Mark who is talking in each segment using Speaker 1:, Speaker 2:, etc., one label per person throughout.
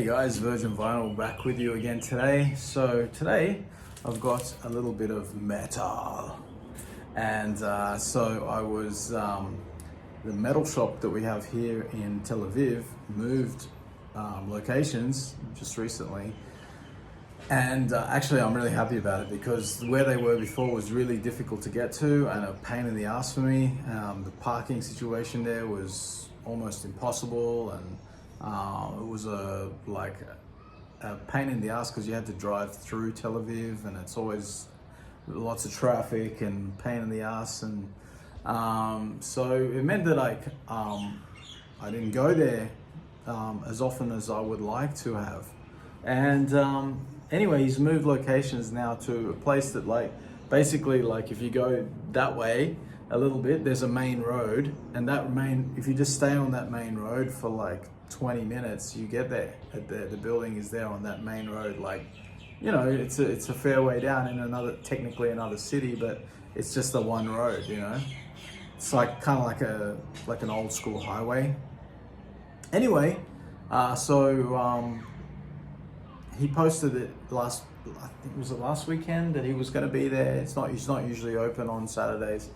Speaker 1: Hey guys, Virgin Vinyl back with you again today. So today I've got a little bit of metal, and so I was the metal shop that we have here in Tel Aviv moved locations just recently, and actually I'm really happy about it because where they were before was really difficult to get to and a pain in the ass for me. The parking situation there was almost impossible, and it was a pain in the ass because you had to drive through Tel Aviv, and it's always lots of traffic and pain in the ass, and so it meant that I didn't go there as often as I would like to have. And anyway, he's moved locations now to a place that basically if you go that way a little bit, there's a main road, and if you just stay on that main road for 20 minutes, you get there. The building is there on that main road. It's a fair way down in technically another city, but it's just the one road. It's kind of like an old school highway. Anyway, so he posted it I think it was last weekend that he was going to be there. He's not usually open on Saturdays,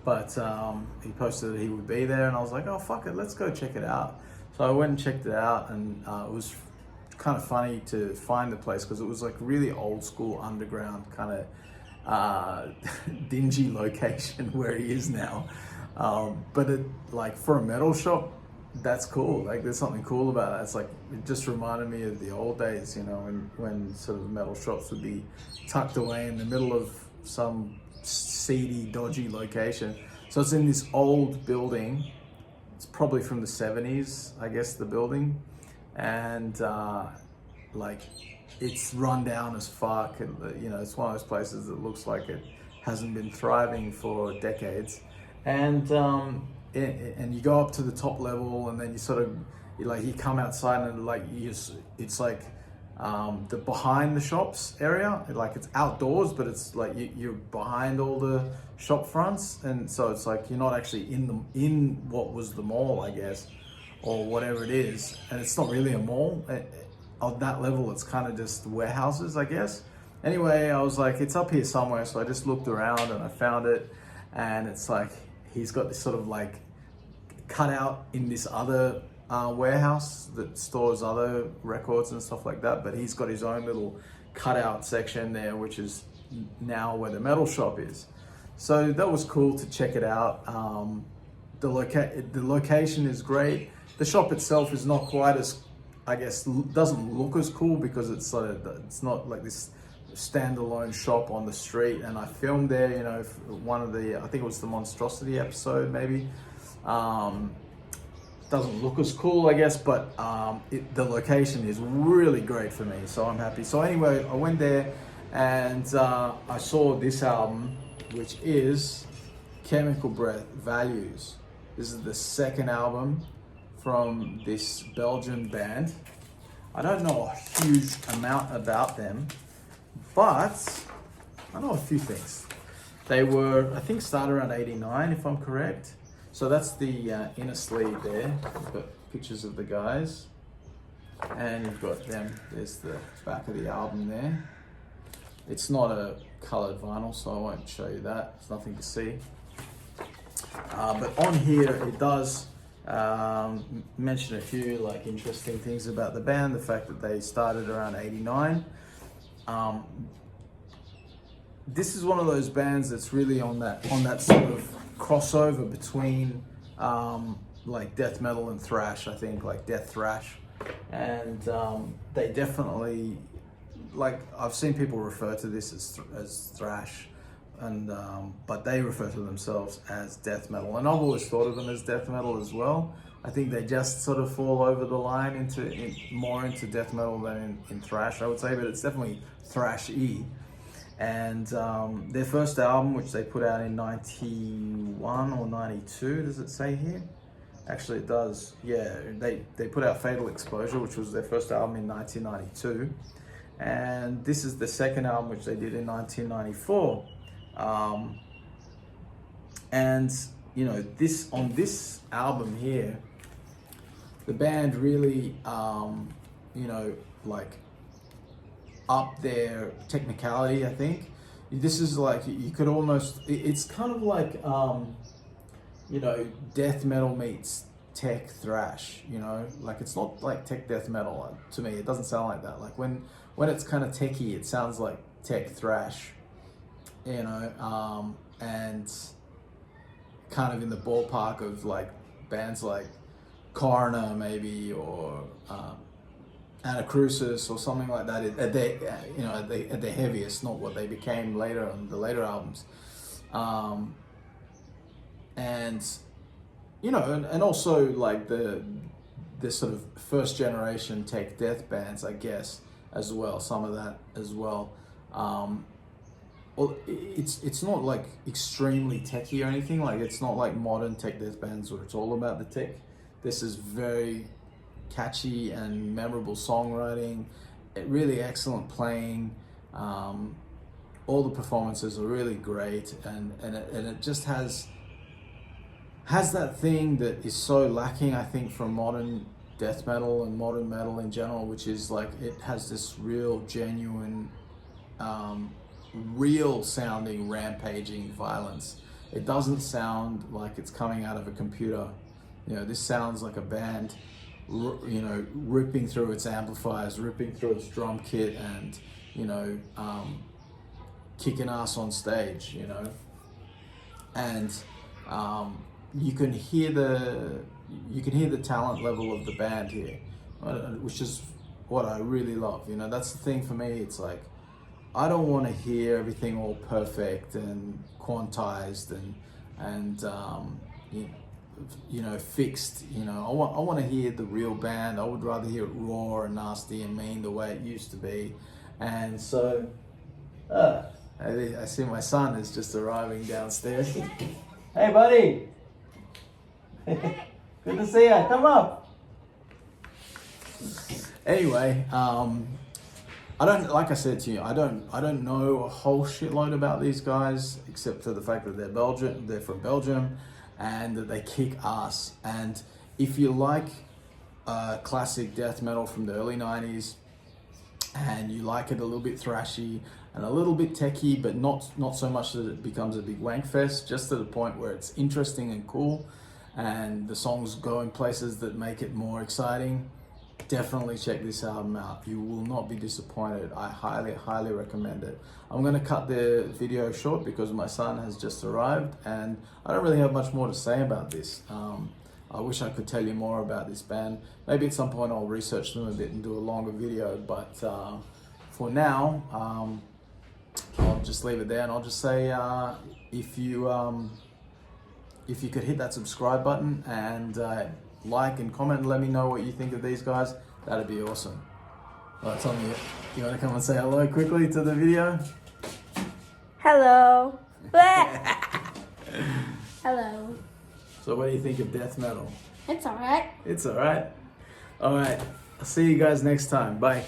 Speaker 1: but he posted that he would be there, and I was like, oh fuck it, let's go check it out. So I went and checked it out, and it was kind of funny to find the place because it was really old school underground kind of dingy location where he is now. But for a metal shop, that's cool. There's something cool about it. It just reminded me of the old days, when sort of metal shops would be tucked away in the middle of some seedy, dodgy location. So it's in this old building. It's probably from the 70s, I guess, the building. And it's run down as fuck. And, it's one of those places that looks like it hasn't been thriving for decades. And you go up to the top level, and then you come outside, and it's the behind the shops area. It's outdoors, but it's you're behind all the shop fronts, and so it's you're not actually in what was the mall, I guess, or whatever it is. And it's not really a mall. On that level, it's kind of just warehouses, I guess. Anyway, I was it's up here somewhere, so I just looked around and I found it, and it's he's got this sort of cutout in this other warehouse that stores other records and stuff like that, but he's got his own little cutout section there, which is now where the metal shop is. So that was cool to check it out. The location is great. The shop itself is not quite as, I guess, doesn't look as cool because it's not like this standalone shop on the street. And I filmed there, one of I think it was the Monstrosity episode maybe. Doesn't look as cool, I guess, but the location is really great for me, so I'm happy. So anyway, I went there, and I saw this album, which is Chemical Breath Values. This is the second album from this Belgian band. I don't know a huge amount about them, but I know a few things. They were, I think, started around 89, if I'm correct. So that's the inner sleeve there. You've got pictures of the guys, and you've got them. There's the back of the album there. It's not a colored vinyl, so I won't show you that. There's nothing to see. But on here, it does mention a few interesting things about the band. The fact that they started around 89. This is one of those bands that's really on that sort of crossover between death metal and thrash. I think death thrash, and they definitely I've seen people refer to this as thrash, and but they refer to themselves as death metal, and I've always thought of them as death metal as well. I think they just sort of fall over the line more into death metal than in thrash, I would say, but it's definitely thrash-y. And their first album, which they put out in 91 or 92, does it say here? Actually, it does. Yeah, they put out Fatal Exposure, which was their first album in 1992. And this is the second album, which they did in 1994. And, on this album here, the band really you know, like up their technicality, I think. This is like, you could almost, it's kind of like, you know, death metal meets tech thrash, you know, like it's not like tech death metal to me. It doesn't sound like that. Like when it's kind of techy, it sounds like tech thrash, you know, and kind of in the ballpark of like bands like Coroner maybe, or Anacrusis or something like that at their, you know, at their heaviest, not what they became later on the later albums. And you know, and also like the sort of first generation tech death bands, I guess, as well, some of that as well. Well, it's not like extremely techy or anything. Like it's not like modern tech death bands where it's all about the tech. This is very catchy and memorable songwriting, really excellent playing. All the performances are really great, and it just has that thing that is so lacking, I think, from modern death metal and modern metal in general, which is like it has this real, genuine, real sounding, rampaging violence. It doesn't sound like it's coming out of a computer. You know, this sounds like a band, you know, ripping through its amplifiers, ripping through its drum kit, and, you know, kicking ass on stage, you know. And you can hear the talent level of the band here, which is what I really love. You know, that's the thing for me. It's like, I don't want to hear everything all perfect and quantized and you know, fixed. You know, I want to hear the real band. I would rather hear it raw and nasty and mean the way it used to be. And so I see my son is just arriving downstairs. Hey buddy, good to see you, come up. Anyway, I don't, like I said to you, I don't know a whole shitload about these guys, except for the fact that they're Belgian, they're from Belgium, and that they kick ass. And if you like classic death metal from the early 90s, and you like it a little bit thrashy and a little bit techy, but not so much that it becomes a big wank fest, just to the point where it's interesting and cool, and the songs go in places that make it more exciting, definitely check this album out. You will not be disappointed. I highly recommend it. I'm going to cut the video short because my son has just arrived, and I don't really have much more to say about this. I wish I could tell you more about this band. Maybe at some point I'll research them a bit and do a longer video, but for now, I'll just leave it there, and I'll just say, if you could hit that subscribe button and like and comment and let me know what you think of these guys, that'd be awesome. All right, Tommy, you want to come and say hello quickly to the video?
Speaker 2: Hello. Hello.
Speaker 1: So what do you think of death metal?
Speaker 2: It's alright.
Speaker 1: It's alright? Alright, I'll see you guys next time. Bye.